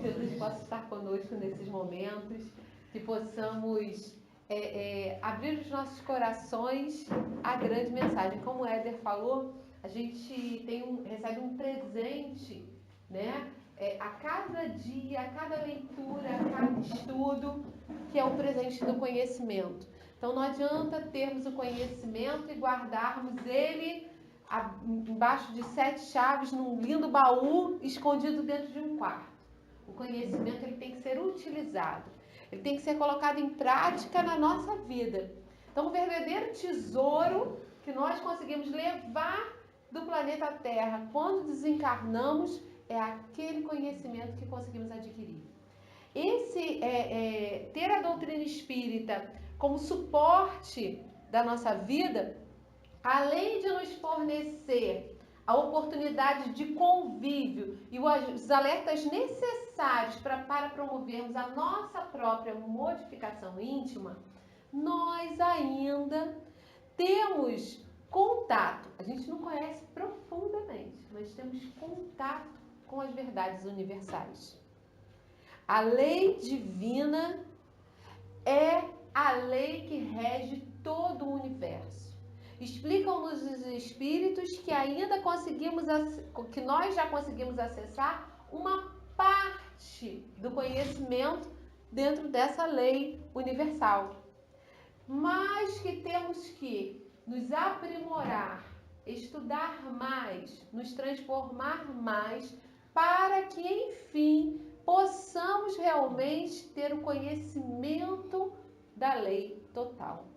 Jesus possa estar conosco nesses momentos, que possamos abrir os nossos corações à grande mensagem. Como o Éder falou, a gente recebe um presente, né? A cada dia, a cada leitura, a cada estudo, que é o presente do conhecimento. Então não adianta termos o conhecimento e guardarmos ele embaixo de 7 chaves, num lindo baú, escondido dentro de um quarto. O conhecimento ele tem que ser utilizado, ele tem que ser colocado em prática na nossa vida. Então, o verdadeiro tesouro que nós conseguimos levar do planeta Terra quando desencarnamos é aquele conhecimento que conseguimos adquirir. Ter a doutrina espírita como suporte da nossa vida, além de nos fornecer a oportunidade de convívio e os alertas necessários para promovermos a nossa própria modificação íntima, nós ainda temos contato. A gente não conhece profundamente, mas temos contato com as verdades universais. A lei divina é a lei que rege todo o universo. Explicam-nos os espíritos que que nós já conseguimos acessar uma parte do conhecimento dentro dessa lei universal, mas que temos que nos aprimorar, estudar mais, nos transformar mais, para que, enfim, possamos realmente ter o conhecimento da lei total.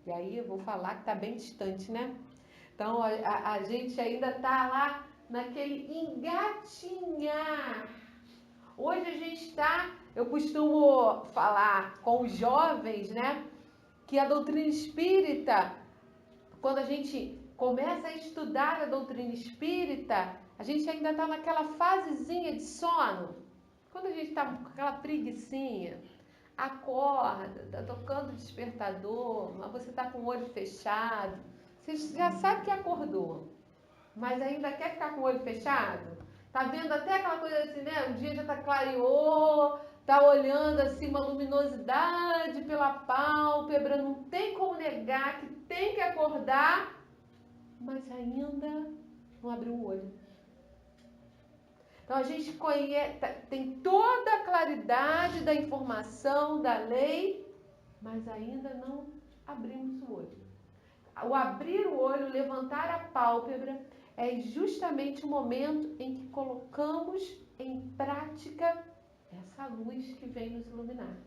E aí eu vou falar que está bem distante, né? Então a gente ainda está lá naquele engatinhar. Hoje a gente está, eu costumo falar com os jovens, né? Que a doutrina espírita, quando a gente começa a estudar a doutrina espírita, a gente ainda está naquela fasezinha de sono. Quando a gente está com aquela preguicinha, acorda, está tocando o despertador, mas você está com o olho fechado, você já sabe que acordou, mas ainda quer ficar com o olho fechado? Tá vendo até aquela coisa assim, né? O dia já tá clareou, tá olhando assim uma luminosidade pela pálpebra, não tem como negar que tem que acordar, mas ainda não abriu o olho. Então a gente tem toda a claridade da informação, da lei, mas ainda não abrimos o olho. O abrir o olho, levantar a pálpebra, é justamente o momento em que colocamos em prática essa luz que vem nos iluminar.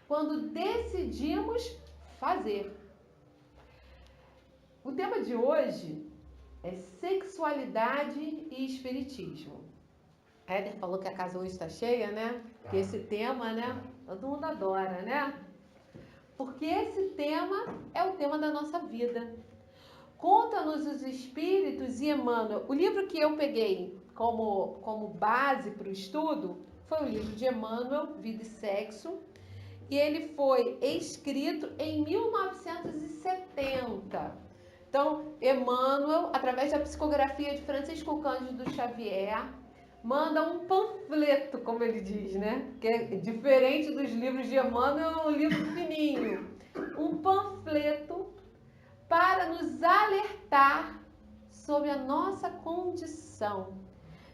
Quando decidimos fazer. O tema de hoje é sexualidade e espiritismo. A Éder falou que a casa hoje está cheia, né? Que esse tema, né? Todo mundo adora, né? Porque esse tema é o tema da nossa vida. Conta-nos os Espíritos e Emmanuel. O livro que eu peguei como base para o estudo foi o livro de Emmanuel, Vida e Sexo. E ele foi escrito em 1970. Então, Emmanuel, através da psicografia de Francisco Cândido Xavier, manda um panfleto, como ele diz, né? Que é diferente dos livros de Emmanuel, é um livro fininho. Um panfleto para nos alertar sobre a nossa condição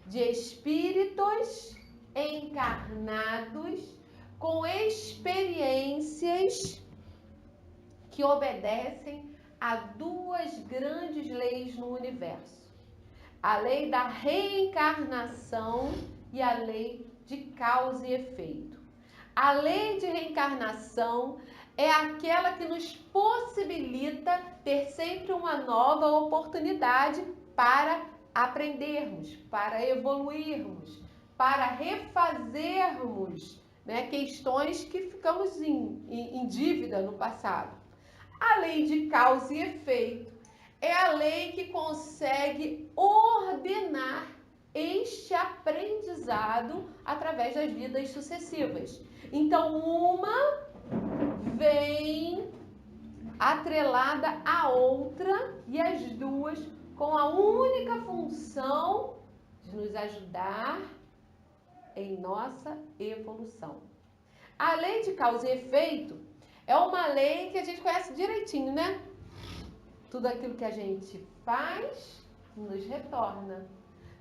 de espíritos encarnados com experiências que obedecem a duas grandes leis no universo. A lei da reencarnação e a lei de causa e efeito. A lei de reencarnação é aquela que nos possibilita ter sempre uma nova oportunidade para aprendermos, para evoluirmos, para refazermos, né, questões que ficamos em dívida no passado. A lei de causa e efeito é a lei que consegue ordenar este aprendizado através das vidas sucessivas. Então, uma vem atrelada à outra e as duas com a única função de nos ajudar em nossa evolução. A lei de causa e efeito é uma lei que a gente conhece direitinho, né? Tudo aquilo que a gente faz nos retorna.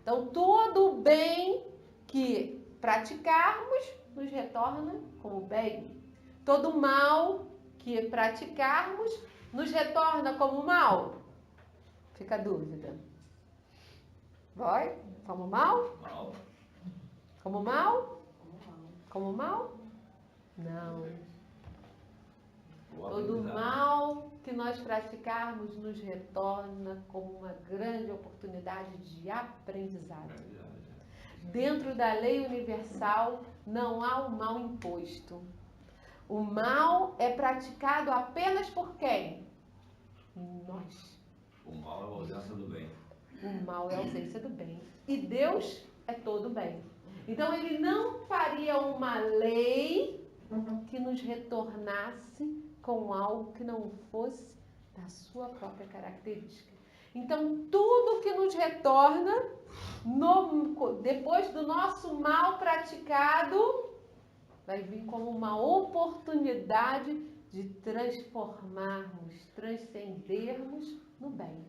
Então, todo o bem que praticarmos nos retorna como bem. Todo o mal que praticarmos nos retorna como mal. Fica a dúvida. Vai? Como mal? Mal. Como mal? Como mal? Não. Todo mal que nós praticarmos nos retorna como uma grande oportunidade de aprendizado. Dentro da lei universal não há o mal imposto. O mal é praticado apenas por quem? Nós. O mal é a ausência do bem. O mal é a ausência do bem. E Deus é todo bem. Então ele não faria uma lei que nos retornasse com algo que não fosse da sua própria característica. Então, tudo que nos retorna, depois do nosso mal praticado, vai vir como uma oportunidade de transformarmos, transcendermos no bem.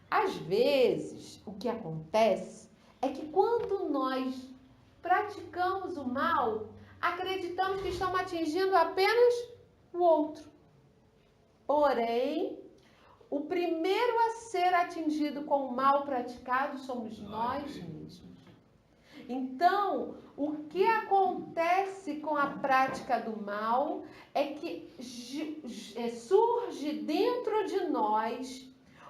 Às vezes, o que acontece é que quando nós praticamos o mal, acreditamos que estamos atingindo apenas o outro. Porém, o primeiro a ser atingido com o mal praticado somos nós mesmos. Então, o que acontece com a prática do mal é que surge dentro de nós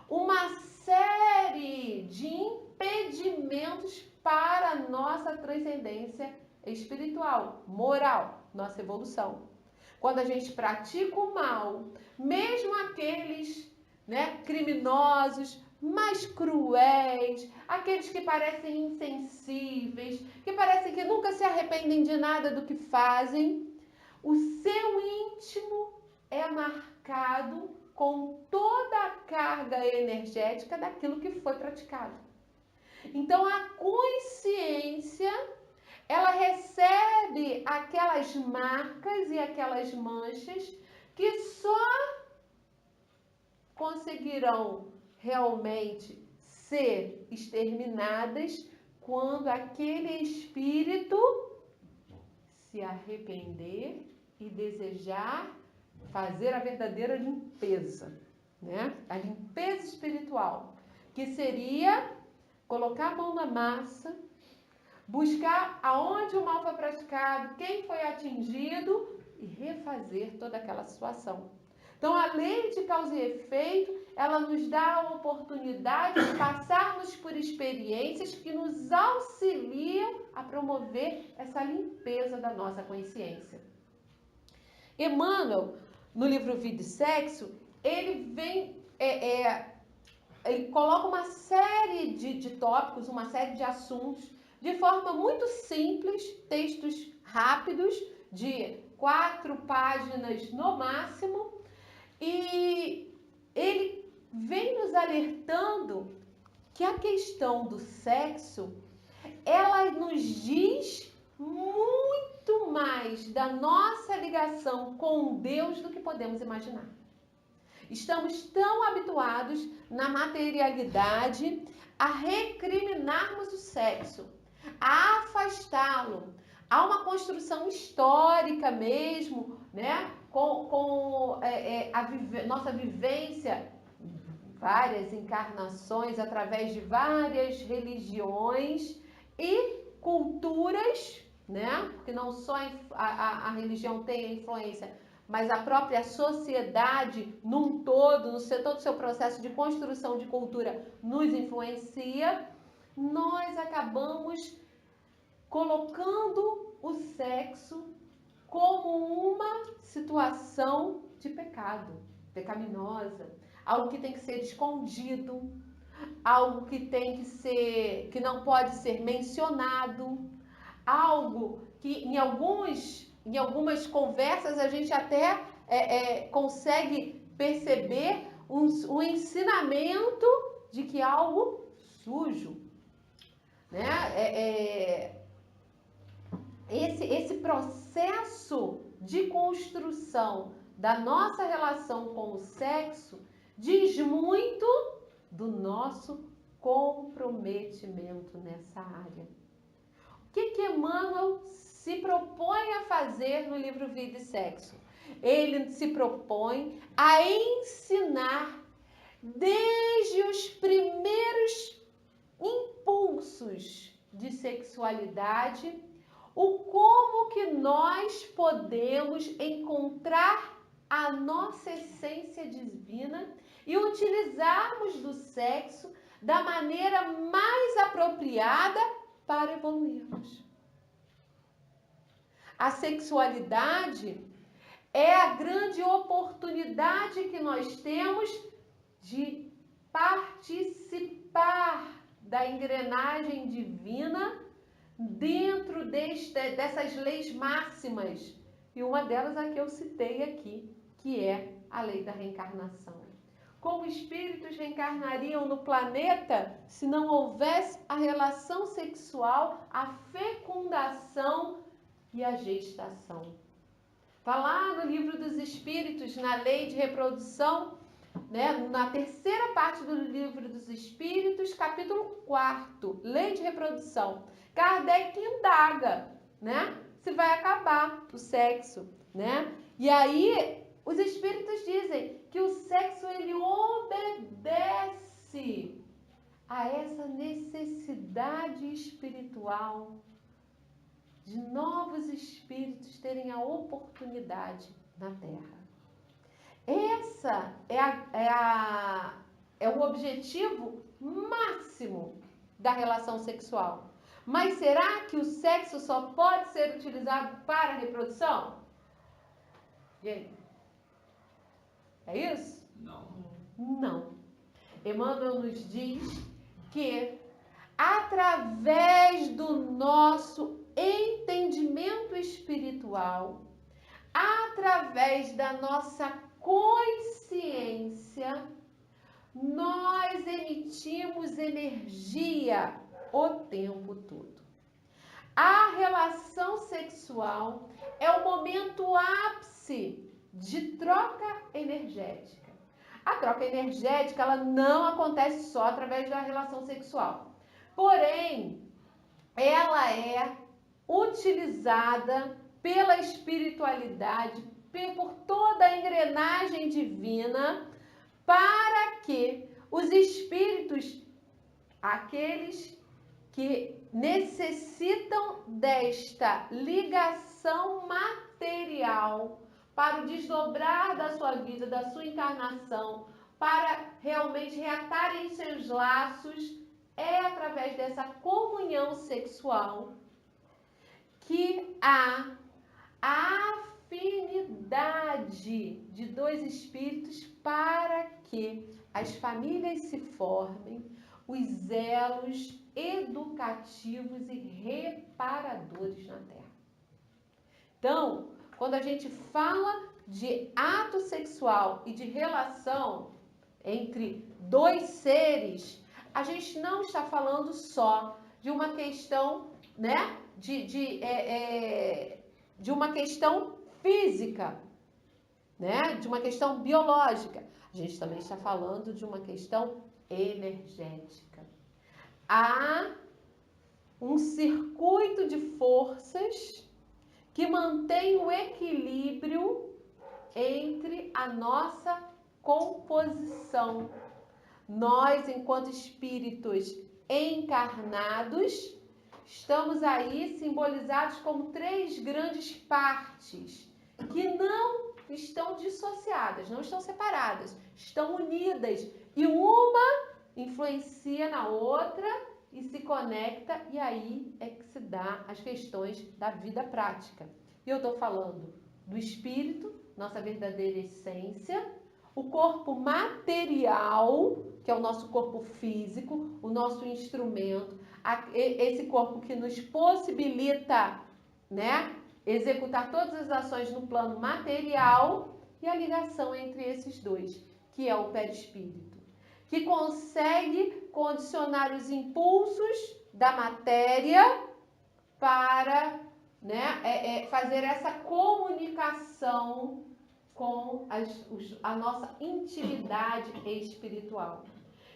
uma série de impedimentos para a nossa transcendência espiritual, moral, nossa evolução. Quando a gente pratica o mal, mesmo aqueles, criminosos, mais cruéis, aqueles que parecem insensíveis, que parecem que nunca se arrependem de nada do que fazem, o seu íntimo é marcado com toda a carga energética daquilo que foi praticado. Então, a consciência, ela recebe aquelas marcas e aquelas manchas que só conseguirão realmente ser exterminadas quando aquele espírito se arrepender e desejar fazer a verdadeira limpeza, né? A limpeza espiritual, que seria colocar a mão na massa, buscar aonde o mal foi praticado, quem foi atingido e refazer toda aquela situação. Então, a lei de causa e efeito, ela nos dá a oportunidade de passarmos por experiências que nos auxiliam a promover essa limpeza da nossa consciência. Emmanuel, no livro Vida e Sexo, ele vem, ele coloca uma série de tópicos, uma série de assuntos, de forma muito simples, textos rápidos, de 4 páginas no máximo, e ele vem nos alertando que a questão do sexo, ela nos diz muito mais da nossa ligação com Deus do que podemos imaginar. Estamos tão habituados na materialidade a recriminarmos o sexo, a afastá-lo. Há uma construção histórica mesmo, né? Com nossa vivência, várias encarnações através de várias religiões e culturas, né? Porque não só a religião tem a influência, mas a própria sociedade num todo, todo o seu processo de construção de cultura nos influencia. Nós acabamos colocando o sexo como uma situação de pecado, pecaminosa, algo que tem que ser escondido, algo que que não pode ser mencionado, algo que em algumas conversas a gente até consegue perceber um ensinamento de que é algo sujo, né? esse processo de construção da nossa relação com o sexo diz muito do nosso comprometimento nessa área. O que Emmanuel se propõe a fazer no livro Vida e Sexo? Ele se propõe a ensinar desde os primeiros impulsos de sexualidade, o como que nós podemos encontrar a nossa essência divina e utilizarmos do sexo da maneira mais apropriada para evoluirmos. A sexualidade é a grande oportunidade que nós temos de participar da engrenagem divina dentro dessas leis máximas. E uma delas a que eu citei aqui, que é a lei da reencarnação. Como espíritos reencarnariam no planeta se não houvesse a relação sexual, a fecundação e a gestação? Está lá no livro dos Espíritos, na lei de reprodução, né? Na terceira parte do livro dos Espíritos, capítulo 4, lei de reprodução. Kardec indaga, né? Se vai acabar o sexo, né? E aí os Espíritos dizem que o sexo ele obedece a essa necessidade espiritual de novos espíritos terem a oportunidade na Terra. Essa é o objetivo máximo da relação sexual. Mas será que o sexo só pode ser utilizado para a reprodução? E aí? É isso? Não. Não. Emmanuel nos diz que através do nosso entendimento espiritual, através da nossa consciência, nós emitimos energia o tempo todo. A relação sexual é o momento ápice de troca energética. A troca energética, ela não acontece só através da relação sexual. Porém, ela é utilizada pela espiritualidade, por toda a engrenagem divina, para que os espíritos, aqueles que necessitam desta ligação material para o desdobrar da sua vida, da sua encarnação, para realmente reatarem seus laços, é através dessa comunhão sexual que há a afinidade de dois espíritos para que as famílias se formem, os elos educativos e reparadores na Terra. Então, quando a gente fala de ato sexual e de relação entre dois seres, a gente não está falando só de uma questão, né, de uma questão física, né, de uma questão biológica. A gente também está falando de uma questão energética. Há um circuito de forças que mantém o equilíbrio entre a nossa composição. Nós, enquanto espíritos encarnados, estamos aí simbolizados como três grandes partes que não estão dissociadas, não estão separadas, estão unidas e uma influencia na outra e se conecta, e aí é que se dá as questões da vida prática. E eu estou falando do espírito, nossa verdadeira essência, o corpo material, que é o nosso corpo físico, o nosso instrumento, esse corpo que nos possibilita, né, executar todas as ações no plano material, e a ligação entre esses dois, que é o perispírito, que consegue condicionar os impulsos da matéria para né, fazer essa comunicação com a nossa intimidade espiritual.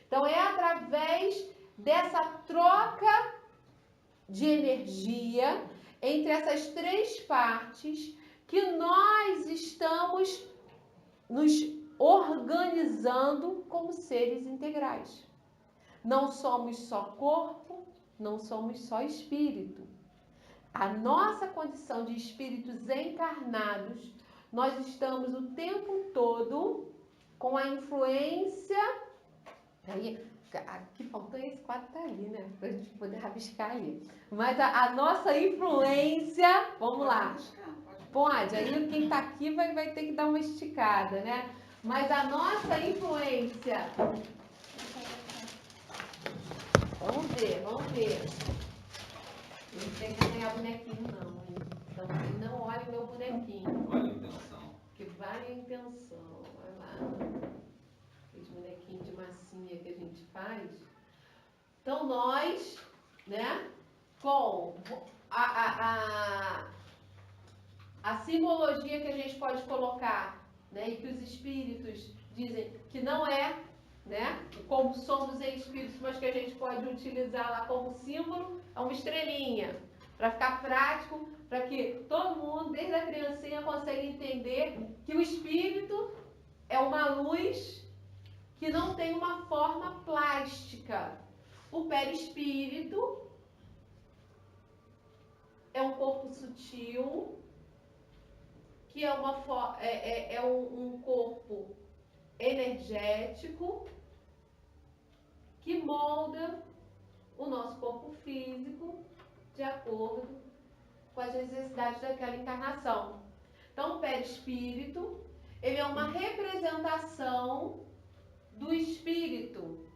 Então, é através dessa troca de energia entre essas três partes que nós estamos nos organizando como seres integrais. Não somos só corpo, não somos só espírito. A nossa condição de espíritos encarnados, nós estamos o tempo todo com a influência. Aí, aqui faltou esse quadro tá ali, né? Pra gente poder rabiscar ali. Mas a nossa influência, vamos lá. Pode, aí quem tá aqui vai ter que dar uma esticada, né? Mas a nossa influência. Vamos ver. Não tem que ganhar bonequinho, não, hein? Então, não olhe o meu bonequinho. Vale a intenção. Que vale a intenção. Vai lá. Aqueles bonequinhos de massinha que a gente faz. Então, nós, né, com a simbologia que a gente pode colocar, né, e que os espíritos dizem que não é, né, como somos espíritos, mas que a gente pode utilizar lá como símbolo, é uma estrelinha, para ficar prático, para que todo mundo, desde a criancinha, consiga entender que o espírito é uma luz que não tem uma forma plástica. O perispírito é um corpo sutil, que é um corpo energético, que molda o nosso corpo físico de acordo com as necessidades daquela encarnação. Então, o perispírito, ele é uma representação do espírito,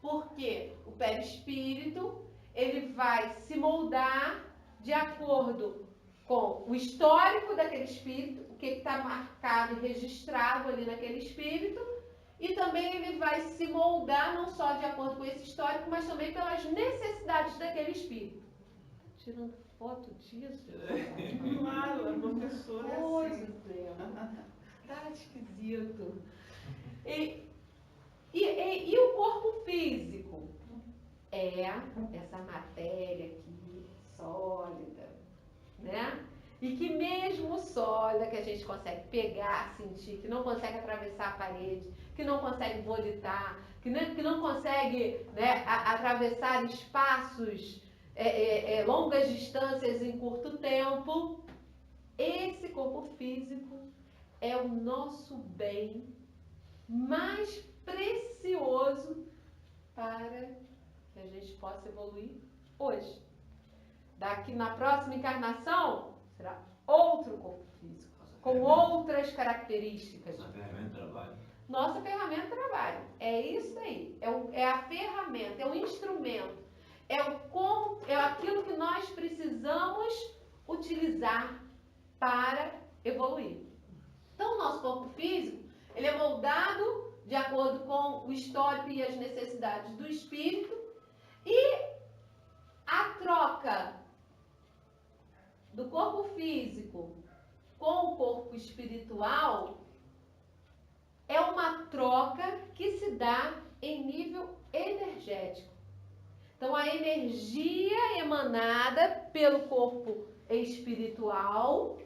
porque o perispírito, ele vai se moldar de acordo com o histórico daquele espírito, o que está marcado e registrado ali naquele espírito, e também ele vai se moldar não só de acordo com esse histórico, mas também pelas necessidades daquele espírito. Tirando foto disso? Claro, a professora é assim. Tá esquisito. E o corpo físico? É essa matéria aqui, sólida, né? E que mesmo sólida, que a gente consegue pegar, sentir, que não consegue atravessar a parede, que não consegue volitar, que não consegue, né, atravessar espaços, longas distâncias em curto tempo, esse corpo físico é o nosso bem mais precioso para que a gente possa evoluir hoje. Daqui na próxima encarnação, será outro corpo físico, com outras características. Nossa ferramenta de trabalho. Nossa ferramenta de trabalho. É isso aí. É a ferramenta, é o instrumento. É aquilo que nós precisamos utilizar para evoluir. Então, o nosso corpo físico, ele é moldado de acordo com o histórico e as necessidades do espírito, e a troca do corpo físico com o corpo espiritual é uma troca que se dá em nível energético. Então, a energia emanada pelo corpo espiritual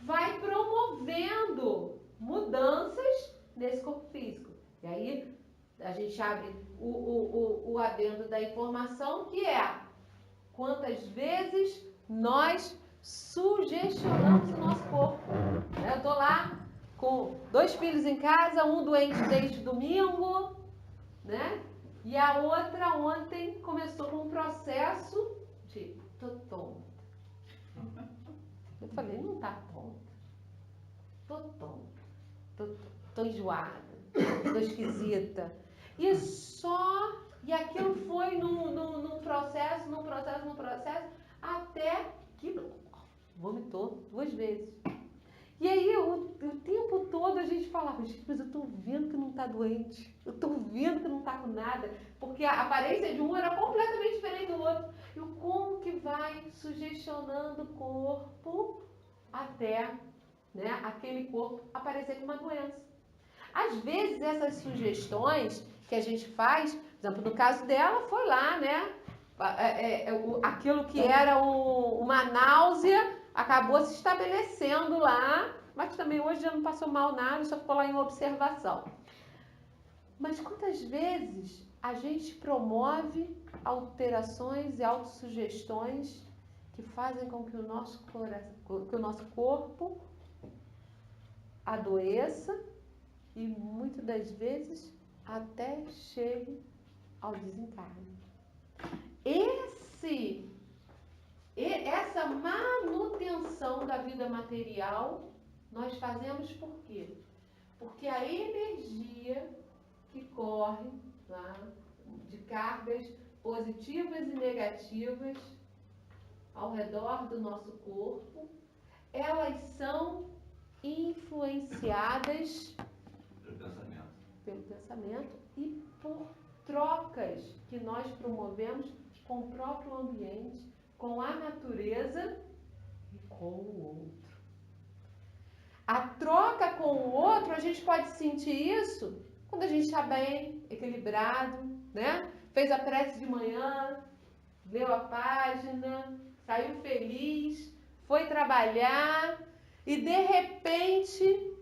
vai promovendo mudanças nesse corpo físico. E aí, a gente abre o adendo da informação, que é quantas vezes nós sugestionamos o nosso corpo. Eu estou lá com 2 filhos em casa, um doente desde domingo, né? E a outra ontem começou com um processo de tô tonta. Eu falei, não tá tonta. Tô tonta. Tô enjoada. Tô esquisita. E aquilo foi num processo, até que vomitou 2 vezes. E aí, o tempo todo a gente falava, gente, mas eu tô vendo que não tá doente. Eu tô vendo que não tá com nada. Porque a aparência de um era completamente diferente do outro. Eu, como que vai sugestionando o corpo até, né, aquele corpo aparecer com uma doença. Às vezes essas sugestões que a gente faz, por exemplo, no caso dela foi lá, né, aquilo que era uma náusea acabou se estabelecendo lá, mas também hoje já não passou mal nada, só ficou lá em observação. Mas quantas vezes a gente promove alterações e autossugestões que fazem com que o nosso corpo adoeça e muitas das vezes até chegue ao desencarne. Essa manutenção da vida material nós fazemos por quê? Porque a energia que corre lá, de cargas positivas e negativas ao redor do nosso corpo, elas são influenciadas pelo pensamento e por trocas que nós promovemos com o próprio ambiente, com a natureza e com o outro. A troca com o outro, a gente pode sentir isso quando a gente está bem, equilibrado, né? Fez a prece de manhã, leu a página, saiu feliz, foi trabalhar e de repente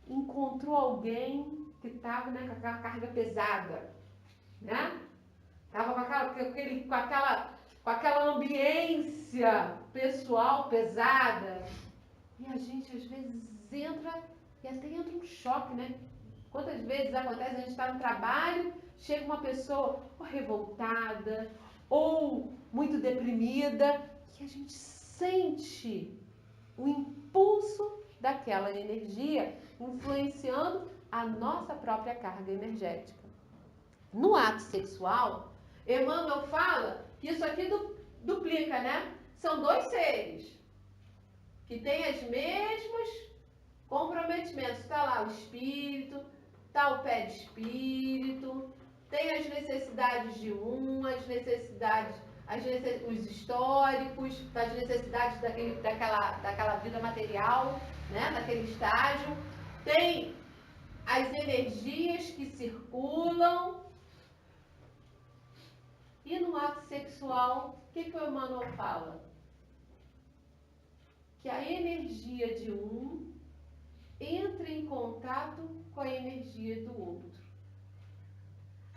encontrou alguém que estava, né, com aquela carga pesada, né? Estava com aquela ambiência pessoal pesada. E a gente às vezes entra e até entra um choque, né? Quantas vezes acontece, a gente está no trabalho, chega uma pessoa ou revoltada ou muito deprimida, que a gente sente o impulso daquela energia influenciando a nossa própria carga energética. No ato sexual, Emmanuel fala que isso aqui duplica, né? São dois seres que têm os mesmos comprometimentos. Está lá o espírito, está o perispírito, tem as necessidades de os históricos, das necessidades daquela vida material, né? Daquele estágio. Tem as energias que circulam. E no ato sexual, o que o Emmanuel fala? Que a energia de um entra em contato com a energia do outro.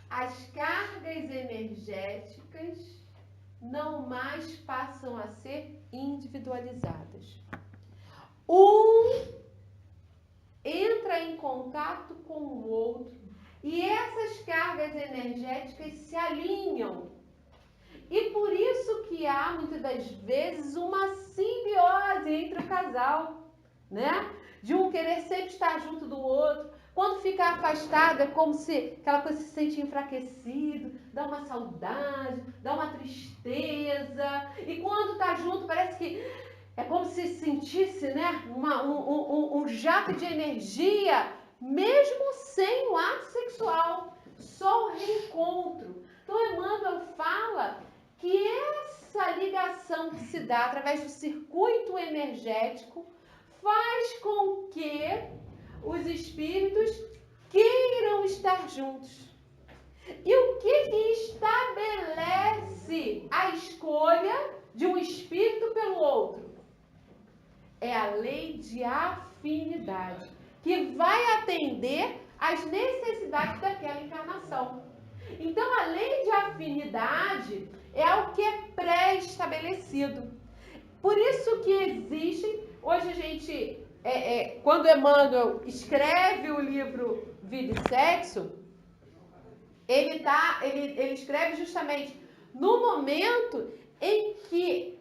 As cargas energéticas não mais passam a ser individualizadas. Um entra em contato com o outro e essas cargas energéticas se alinham. E por isso que há, muitas das vezes, uma simbiose entre o casal, né? De um querer sempre estar junto do outro. Quando fica afastado, é como se aquela coisa se sente enfraquecido, dá uma saudade, dá uma tristeza. E quando está junto, parece que é como se sentisse, né, um jato de energia, mesmo sem o ato sexual, só o reencontro. Então, Emmanuel fala que essa ligação que se dá através do circuito energético faz com que os espíritos queiram estar juntos. E o que estabelece a escolha de um espírito pelo outro? É a lei de afinidade, que vai atender às necessidades daquela encarnação. Então, a lei de afinidade é algo que é pré-estabelecido. Por isso que existem, hoje a gente, quando Emmanuel escreve o livro Vida e Sexo, ele escreve justamente no momento em que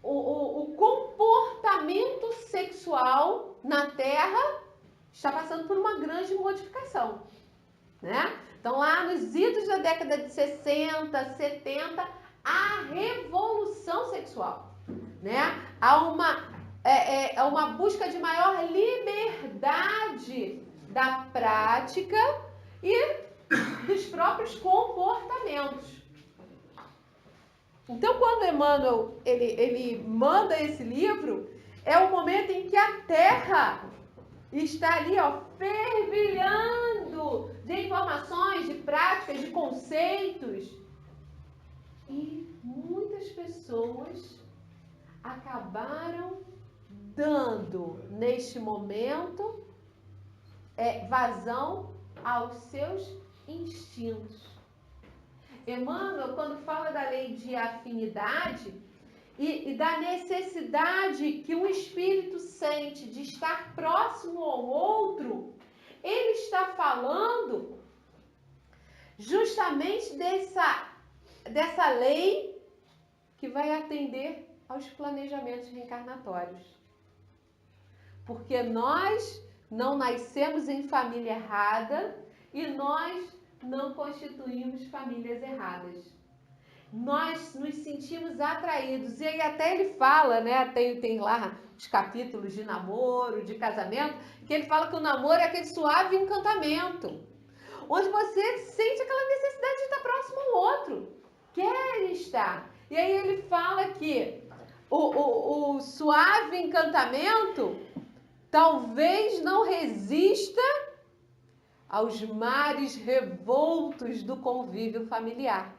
o comportamento sexual na Terra está passando por uma grande modificação, né? Então, lá nos idos da década de 60, 70, há revolução sexual, né? Há uma busca de maior liberdade da prática e dos próprios comportamentos. Então, quando Emmanuel ele manda esse livro, é o momento em que a Terra está ali, ó, fervilhando de informações, de práticas, de conceitos. E muitas pessoas acabaram dando, neste momento, vazão aos seus instintos. Emmanuel, quando fala da lei de afinidade e da necessidade que o espírito sente de estar próximo ao outro, ele está falando justamente dessa lei que vai atender aos planejamentos reencarnatórios. Porque nós não nascemos em família errada e nós não constituímos famílias erradas. Nós nos sentimos atraídos. E aí até ele fala, né? Tem lá os capítulos de namoro, de casamento, que ele fala que o namoro é aquele suave encantamento, onde você sente aquela necessidade de estar próximo ao outro, quer estar. E aí ele fala que o suave encantamento talvez não resista aos mares revoltos do convívio familiar.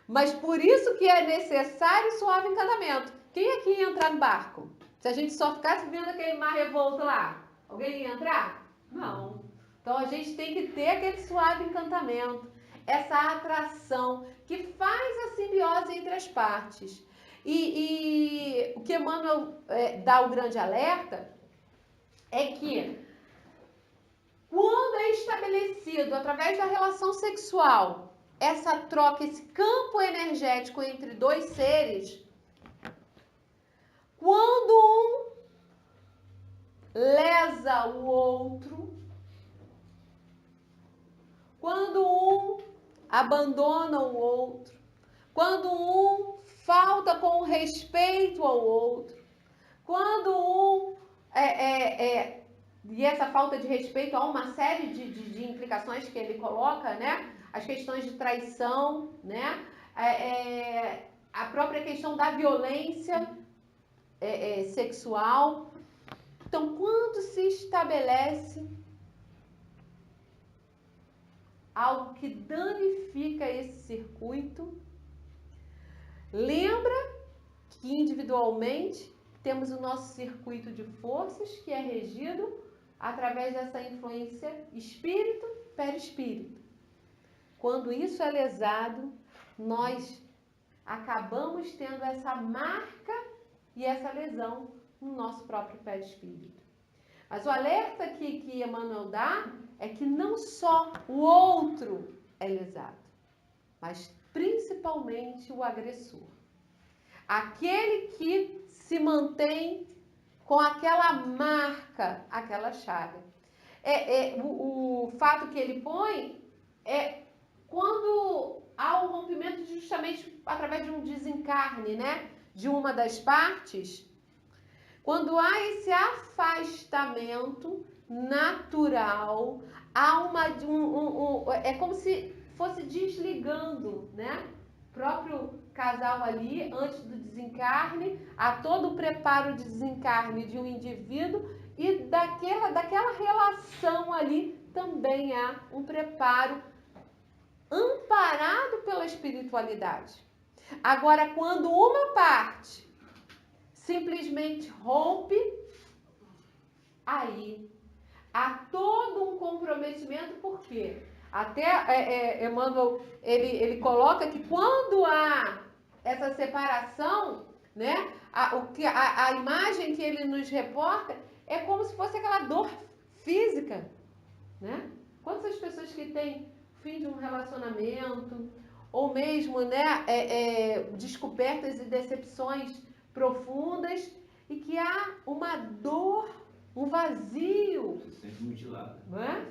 Mas por isso que é necessário suave encantamento. Quem aqui ia entrar no barco? Se a gente só ficasse vendo aquele mar revolto lá, alguém ia entrar? Não. Então a gente tem que ter aquele suave encantamento, essa atração que faz a simbiose entre as partes. E o que Emmanuel dá o grande alerta é que quando é estabelecido através da relação sexual essa troca, esse campo energético entre dois seres, quando um lesa o outro, quando um abandona o outro, quando um falta com respeito ao outro, quando um e essa falta de respeito, há uma série de implicações que ele coloca, né? As questões de traição, né? A própria questão da violência sexual. Então, quando se estabelece algo que danifica esse circuito, lembra que individualmente temos o nosso circuito de forças que é regido através dessa influência espírito-perispírito. Quando isso é lesado, nós acabamos tendo essa marca e essa lesão no nosso próprio perispírito. Mas o alerta que Emmanuel dá é que não só o outro é lesado, mas principalmente o agressor. Aquele que se mantém com aquela marca, aquela chaga. O fato que ele põe é quando há o rompimento justamente através de um desencarne, né? De uma das partes, quando há esse afastamento natural, há é como se fosse desligando, né? O próprio casal ali, antes do desencarne, há todo o preparo de desencarne de um indivíduo e daquela relação ali também há um preparo amparado pela espiritualidade. Agora, quando uma parte simplesmente rompe, aí há todo um comprometimento, por quê? Até Emmanuel, ele coloca que quando há essa separação, né, a imagem que ele nos reporta é como se fosse aquela dor física, né? Quantas pessoas que têm fim de um relacionamento, ou mesmo, né, descobertas e decepções profundas, e que há uma dor, um vazio. Se sente mutilado. Não é?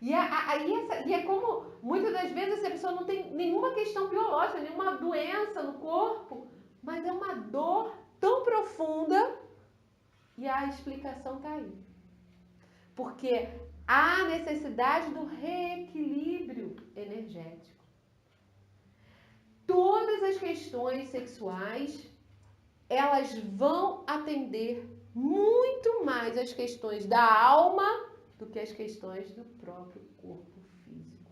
E é como, muitas das vezes, essa pessoa não tem nenhuma questão biológica, nenhuma doença no corpo, mas é uma dor tão profunda e a explicação está aí. Porque há necessidade do reequilíbrio energético. todas as questões sexuais, elas vão atender muito mais as questões da alma do que as questões do próprio corpo físico.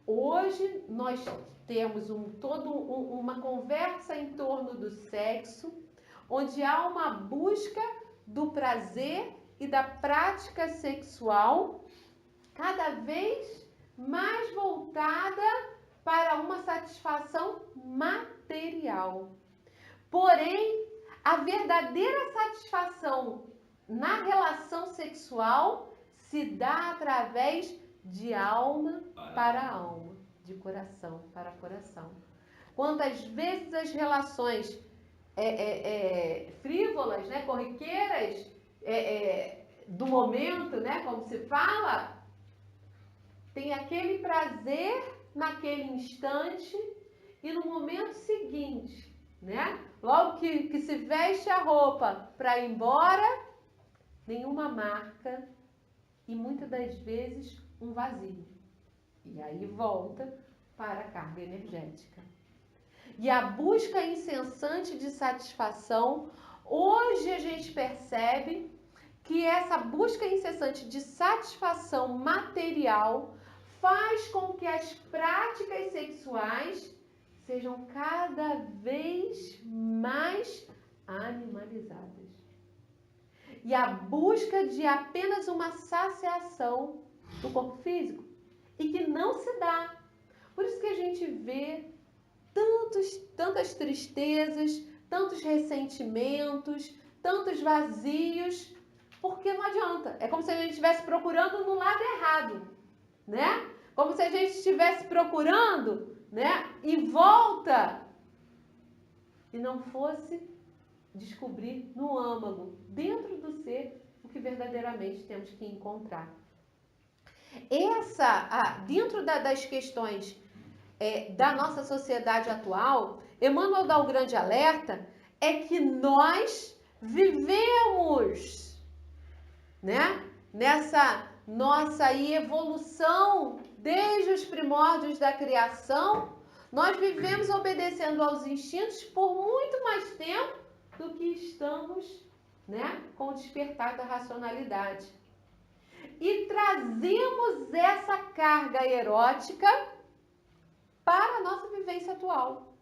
Hoje nós temos uma conversa em torno do sexo, onde há uma busca do prazer e da prática sexual cada vez mais voltada para uma satisfação material. Porém, a verdadeira satisfação na relação sexual se dá através de alma para alma, de coração para coração. Quantas vezes as relações frívolas, né, corriqueiras, do momento, né, como se fala, tem aquele prazer naquele instante e no momento seguinte, né, logo que se veste a roupa para ir embora, nenhuma marca e muitas das vezes um vazio. E aí volta para a carga energética. E a busca incessante de satisfação, hoje a gente percebe que essa busca incessante de satisfação material faz com que as práticas sexuais sejam cada vez mais animalizadas. E a busca de apenas uma saciação do corpo físico e que não se dá. Por isso que a gente vê tantas tristezas, tantos ressentimentos, tantos vazios, porque não adianta. É como se a gente estivesse procurando no lado errado, né? Como se a gente estivesse procurando, né, em volta e não fosse descobrir no âmago, dentro do ser, o que verdadeiramente temos que encontrar. Dentro das questões da nossa sociedade atual, Emmanuel dá o grande alerta, é que nós vivemos, né, nessa nossa evolução desde os primórdios da criação, nós vivemos obedecendo aos instintos por muito mais tempo do que estamos, né, com o despertar da racionalidade. E trazemos essa carga erótica para a nossa vivência atual.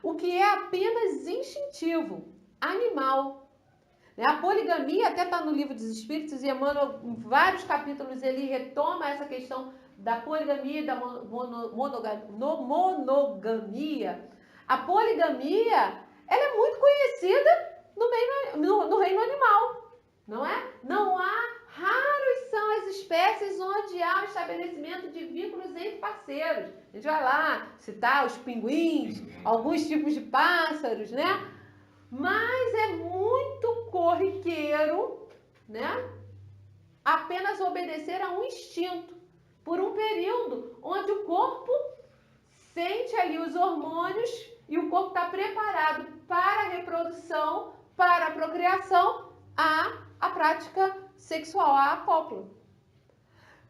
O que é apenas instintivo, animal. A poligamia até está no Livro dos Espíritos e Emmanuel, em vários capítulos, ele retoma essa questão da poligamia e da monogamia. A poligamia, ela é muito conhecida no reino animal, não é? Não há, raros são as espécies onde há o estabelecimento de vínculos entre parceiros. A gente vai lá citar os pinguins, alguns tipos de pássaros, né? Mas é muito corriqueiro, né, apenas obedecer a um instinto por um período onde o corpo sente ali os hormônios e o corpo está preparado para a reprodução, para a procriação, a prática sexual, a cópula.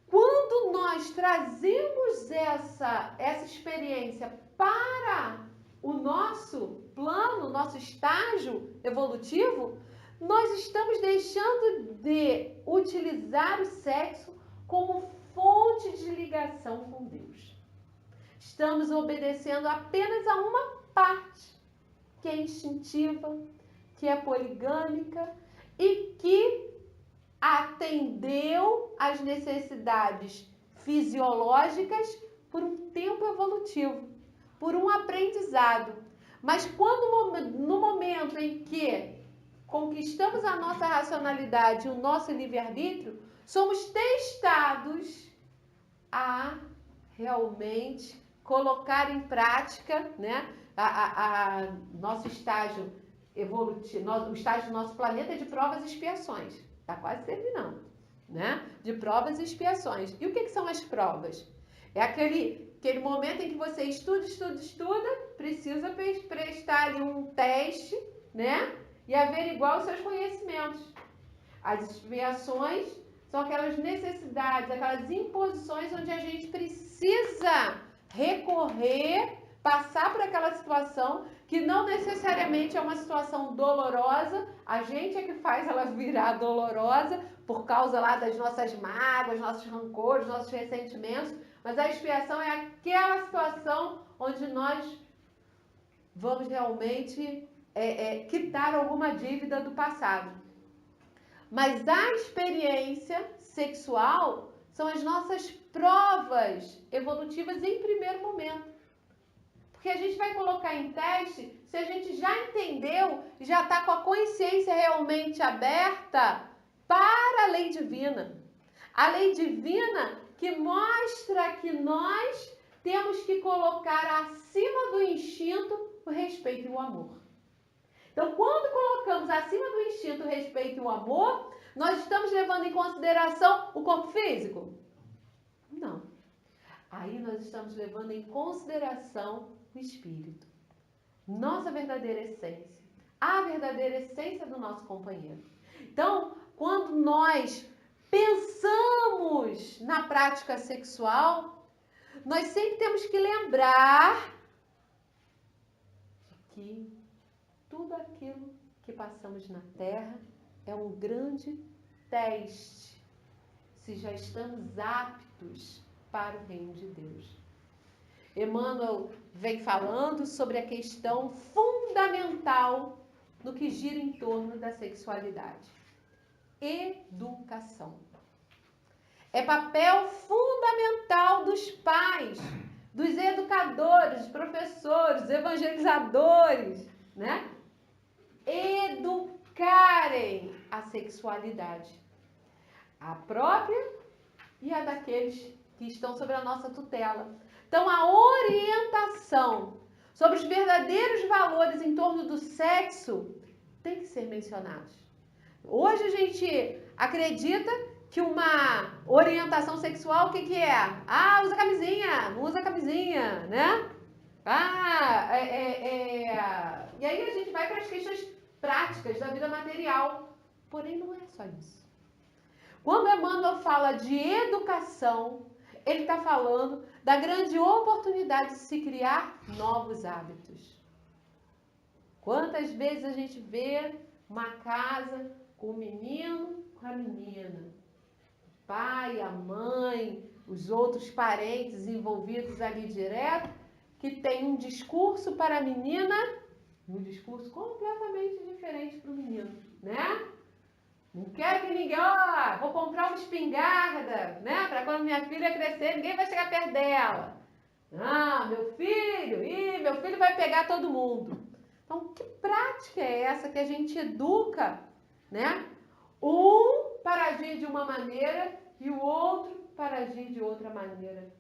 Quando nós trazemos essa experiência para o nosso plano, nosso estágio evolutivo, nós estamos deixando de utilizar o sexo como fonte de ligação com Deus. Estamos obedecendo apenas a uma parte, que é instintiva, que é poligâmica e que atendeu às necessidades fisiológicas por um tempo evolutivo, por um aprendizado. Mas quando no momento em que conquistamos a nossa racionalidade e o nosso livre-arbítrio, somos testados a realmente colocar em prática, né, nosso estágio evolutivo, o estágio do nosso planeta é de provas e expiações. Está quase terminando, né? De provas e expiações. E o que são as provas? É aquele momento em que você estuda, precisa prestar ali um teste, né? E averiguar os seus conhecimentos. As expiações são aquelas necessidades, aquelas imposições onde a gente precisa recorrer passar por aquela situação que não necessariamente é uma situação dolorosa, a gente é que faz ela virar dolorosa por causa lá das nossas mágoas, nossos rancores, nossos ressentimentos, mas a expiação é aquela situação onde nós vamos realmente quitar alguma dívida do passado. Mas a experiência sexual são as nossas provas evolutivas em primeiro momento. Porque a gente vai colocar em teste se a gente já entendeu, já está com a consciência realmente aberta para a lei divina. A lei divina que mostra que nós temos que colocar acima do instinto o respeito e o amor. Então, quando colocamos acima do instinto o respeito e o amor, nós estamos levando em consideração o corpo físico? Não. Aí nós estamos levando em consideração o espírito. Nossa verdadeira essência. A verdadeira essência do nosso companheiro. Então, quando nós pensamos na prática sexual, nós sempre temos que lembrar que tudo aquilo que passamos na Terra é um grande teste se já estamos aptos para o reino de Deus. Emmanuel vem falando sobre a questão fundamental no que gira em torno da sexualidade. Educação. É papel fundamental dos pais, dos educadores, dos professores, evangelizadores, né? Educarem a sexualidade, a própria e a daqueles que estão sob a nossa tutela. Então, a orientação sobre os verdadeiros valores em torno do sexo tem que ser mencionados. Hoje a gente acredita que uma orientação sexual, o que é? Ah, usa camisinha, não usa camisinha, né? E aí a gente vai para as questões práticas da vida material. Porém, não é só isso. Quando Emmanuel fala de educação, ele está falando da grande oportunidade de se criar novos hábitos. Quantas vezes a gente vê uma casa com o menino, com a menina, o pai, a mãe, os outros parentes envolvidos ali direto, que tem um discurso para a menina e um discurso completamente diferente para o menino, né? Não quero que ninguém, vou comprar uma espingarda, né? Para quando minha filha crescer, ninguém vai chegar perto dela. Ah, meu filho vai pegar todo mundo. Então, que prática é essa que a gente educa, né? Um para agir de uma maneira e o outro para agir de outra maneira.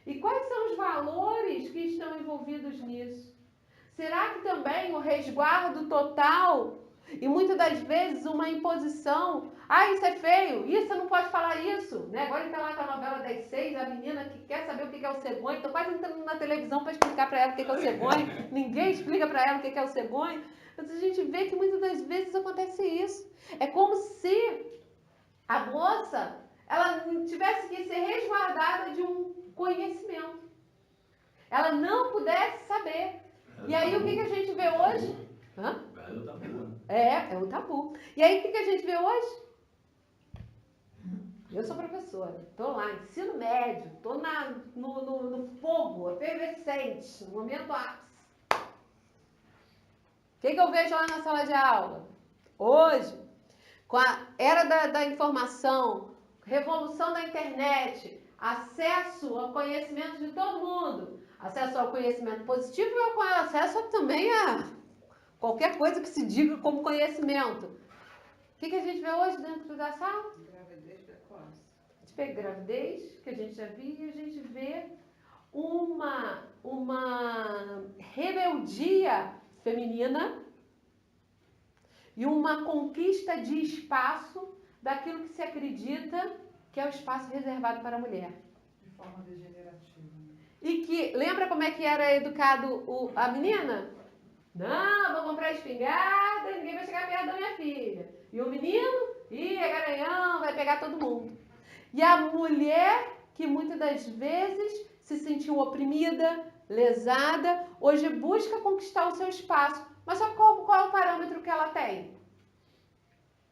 E quais são os valores que estão envolvidos nisso? Será que também o resguardo total e muitas das vezes uma imposição, isso é feio, isso você não pode falar isso, né? Agora ele está lá com a novela das 6, a menina que quer saber o que é o cegonha, então quase entrando na televisão para explicar para ela o que é o cegonha, ninguém explica para ela o que é o cegonha. Mas a gente vê que muitas das vezes acontece isso. É como se a moça, ela tivesse que ser resguardada de um conhecimento. Ela não pudesse saber. E aí o que a gente vê hoje? É o tabu. E aí o que a gente vê hoje? Eu sou professora, estou lá, ensino médio, estou no fogo, efervescente, no momento ápice. O que eu vejo lá na sala de aula? Hoje, com a era da informação, revolução da internet, acesso ao conhecimento de todo mundo, acesso ao conhecimento positivo e com acesso também a qualquer coisa que se diga como conhecimento. O que a gente vê hoje dentro da sala? Gravidez precoce. A gente vê gravidez, que a gente já viu, e a gente vê uma rebeldia feminina e uma conquista de espaço daquilo que se acredita que é o espaço reservado para a mulher. De forma degenerativa. E que, lembra como é que era educado a menina? Não, vou comprar espingarda, ninguém vai chegar perto da minha filha. E o menino, é garanhão, vai pegar todo mundo. E a mulher, que muitas das vezes se sentiu oprimida, lesada, hoje busca conquistar o seu espaço. Mas só qual é o parâmetro que ela tem?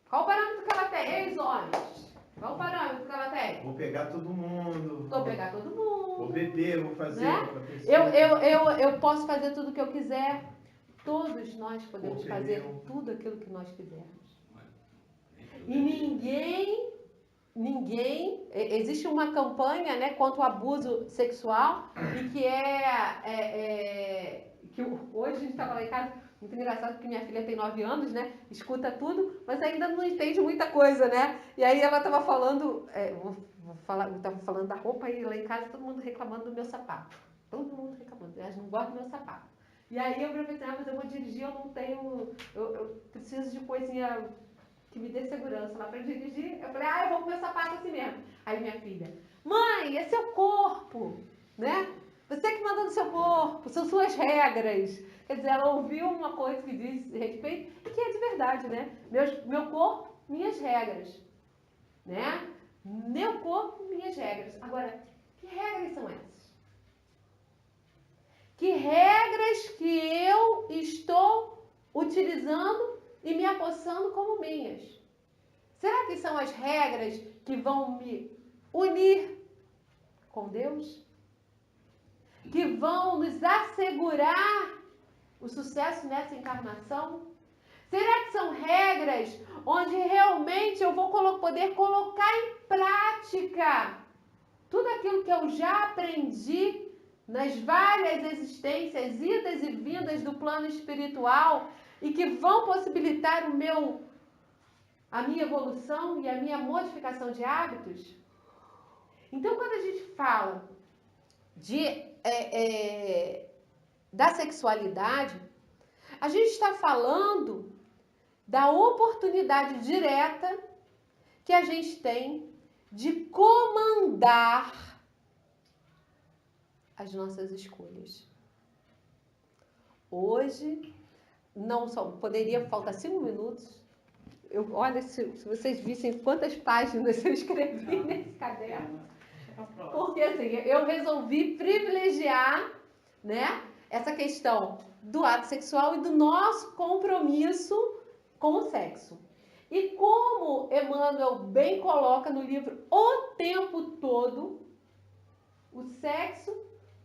Qual o parâmetro que ela tem? Ei, homens, qual o parâmetro que ela tem? Vou pegar todo mundo. Vou pegar todo mundo. Vou beber, vou fazer. Né? Eu posso fazer tudo o que eu quiser. Todos nós podemos fazer tudo aquilo que nós quisermos. E ninguém, existe uma campanha, né, contra o abuso sexual e que hoje a gente estava lá em casa, muito engraçado porque minha filha tem 9 anos, né, escuta tudo, mas ainda não entende muita coisa, né, e aí ela estava falando, estava falando da roupa e lá em casa todo mundo reclamando do meu sapato, todo mundo reclamando, elas não gostam do meu sapato. E aí eu pensei, mas eu vou dirigir, eu não tenho, eu preciso de coisinha que me dê segurança lá para dirigir. Eu falei, eu vou com meu sapato assim mesmo. Aí minha filha, mãe, é seu corpo, né? Você que manda no seu corpo, são suas regras. Quer dizer, ela ouviu uma coisa que diz respeito, e que é de verdade, né? Meu corpo, minhas regras, né? Meu corpo, minhas regras. Agora, que regras são essas? Que regras que eu estou utilizando e me apossando como minhas? Será que são as regras que vão me unir com Deus? Que vão nos assegurar o sucesso nessa encarnação? Será que são regras onde realmente eu vou poder colocar em prática tudo aquilo que eu já aprendi nas várias existências, idas e vindas do plano espiritual e que vão possibilitar a minha evolução e a minha modificação de hábitos? Então, quando a gente fala da sexualidade, a gente está falando da oportunidade direta que a gente tem de comandar as nossas escolhas. Hoje, não só poderia faltar 5 minutos. Olha, se vocês vissem quantas páginas eu escrevi nesse caderno. Porque assim, eu resolvi privilegiar, né, essa questão do ato sexual e do nosso compromisso com o sexo. E como Emmanuel bem coloca no livro o tempo todo, o sexo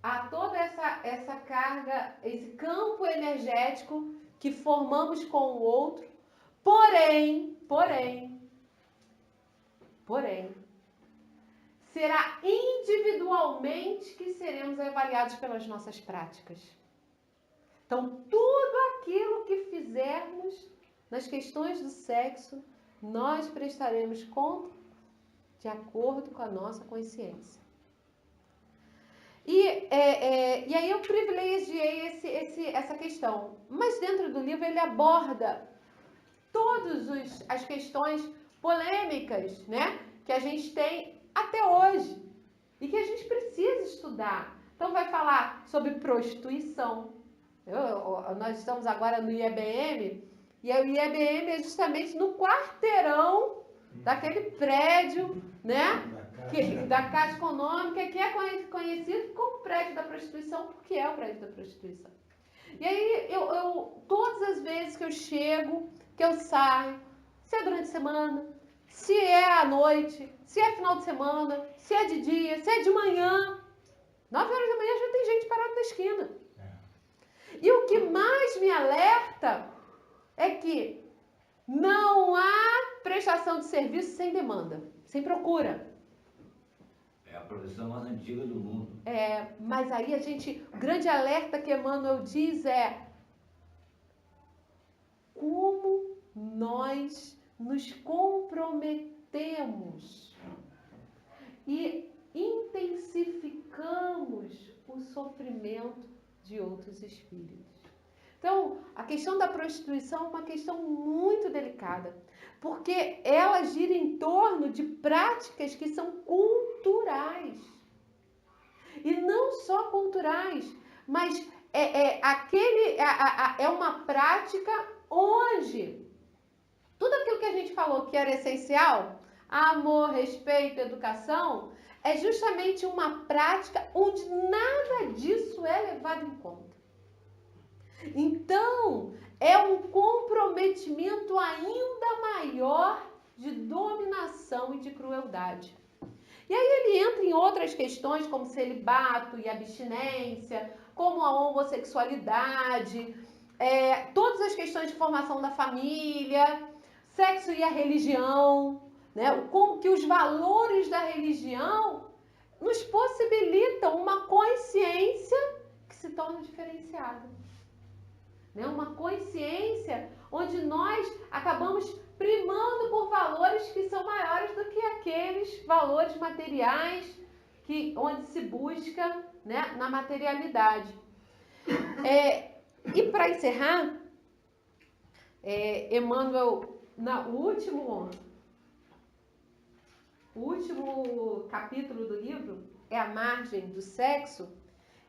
há toda essa carga, esse campo energético que formamos com o outro, porém, será individualmente que seremos avaliados pelas nossas práticas. Então, tudo aquilo que fizermos nas questões do sexo, nós prestaremos conta de acordo com a nossa consciência. E aí eu privilegiei essa questão. Mas dentro do livro ele aborda todas as questões polêmicas, né, que a gente tem até hoje e que a gente precisa estudar. Então vai falar sobre prostituição. Nós estamos agora no IEBM e o IEBM é justamente no quarteirão daquele prédio, né, da Caixa Econômica, que é conhecido como prédio da prostituição, porque é o prédio da prostituição. E aí, todas as vezes que eu chego, que eu saio, se é durante a semana, se é à noite, se é final de semana, se é de dia, se é de manhã, 9 horas da manhã já tem gente parada na esquina. E o que mais me alerta é que não há prestação de serviço sem demanda, sem procura. É a profissão mais antiga do mundo. Mas aí o grande alerta que Emmanuel diz é como nós nos comprometemos e intensificamos o sofrimento de outros espíritos. Então, a questão da prostituição é uma questão muito delicada, porque ela gira em torno de práticas que são culturais. E não só culturais, mas é uma prática onde tudo aquilo que a gente falou que era essencial, amor, respeito, educação, é justamente uma prática onde nada disso é levado em conta. Então, é um comprometimento ainda maior de dominação e de crueldade. E aí ele entra em outras questões, como celibato e abstinência, como a homossexualidade, todas as questões de formação da família, sexo e a religião, né? Como que os valores da religião nos possibilitam uma consciência que se torna diferenciada. Né? Uma consciência onde nós acabamos primando por valores que são maiores do que aqueles valores materiais onde se busca, né, na materialidade. E para encerrar, Emmanuel, o último capítulo do livro é A Margem do Sexo,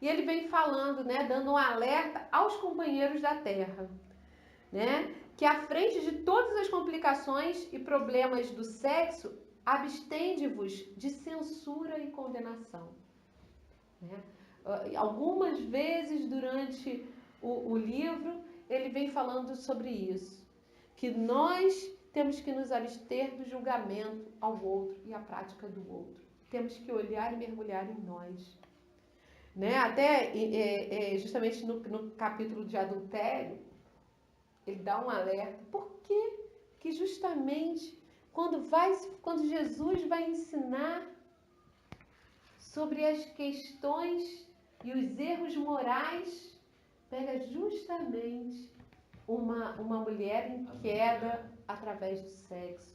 e ele vem falando, né, dando um alerta aos companheiros da Terra, né, que à frente de todas as complicações e problemas do sexo, abstende-vos de censura e condenação. Né? Algumas vezes durante o livro, ele vem falando sobre isso, que nós temos que nos abster do julgamento ao outro e à prática do outro. Temos que olhar e mergulhar em nós. Né? Até justamente no capítulo de adultério, ele dá um alerta. Por que justamente quando Jesus vai ensinar sobre as questões e os erros morais, pega justamente uma mulher em queda através do sexo.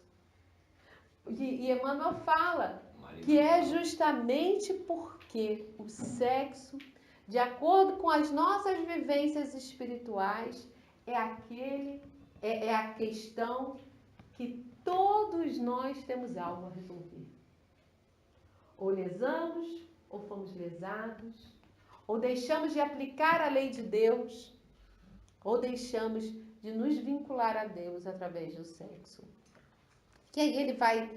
E Emmanuel fala que é justamente porque o sexo, de acordo com as nossas vivências espirituais, é a questão que todos nós temos algo a resolver. Ou lesamos, ou fomos lesados, ou deixamos de aplicar a lei de Deus, ou deixamos de nos vincular a Deus através do sexo. Que aí ele vai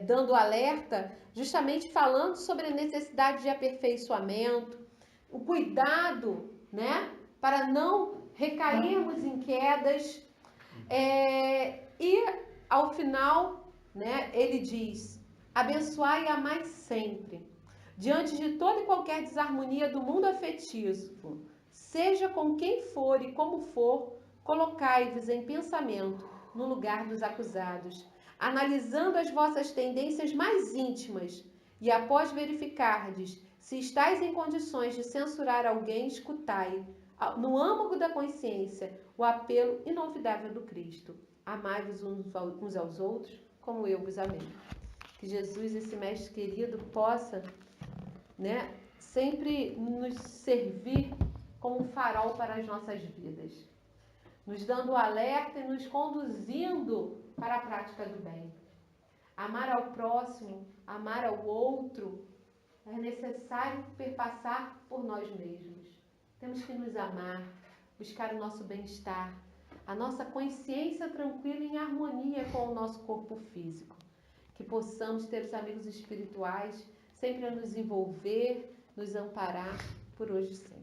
dando alerta, justamente falando sobre a necessidade de aperfeiçoamento, o cuidado, né, para não recairmos em quedas. E ao final, né, ele diz: abençoai e amai sempre, diante de toda e qualquer desarmonia do mundo afetivo, seja com quem for e como for, colocai-vos em pensamento no lugar dos acusados, analisando as vossas tendências mais íntimas, e após verificardes se estáis em condições de censurar alguém, escutai, no âmago da consciência, o apelo inolvidável do Cristo: amai-vos uns aos outros, como eu vos amei. Que Jesus, esse mestre querido, possa, né, sempre nos servir como um farol para as nossas vidas, nos dando alerta e nos conduzindo para a prática do bem. Amar ao próximo, amar ao outro, é necessário perpassar por nós mesmos. Temos que nos amar, buscar o nosso bem-estar, a nossa consciência tranquila em harmonia com o nosso corpo físico. Que possamos ter os amigos espirituais sempre a nos envolver, nos amparar por hoje e sempre.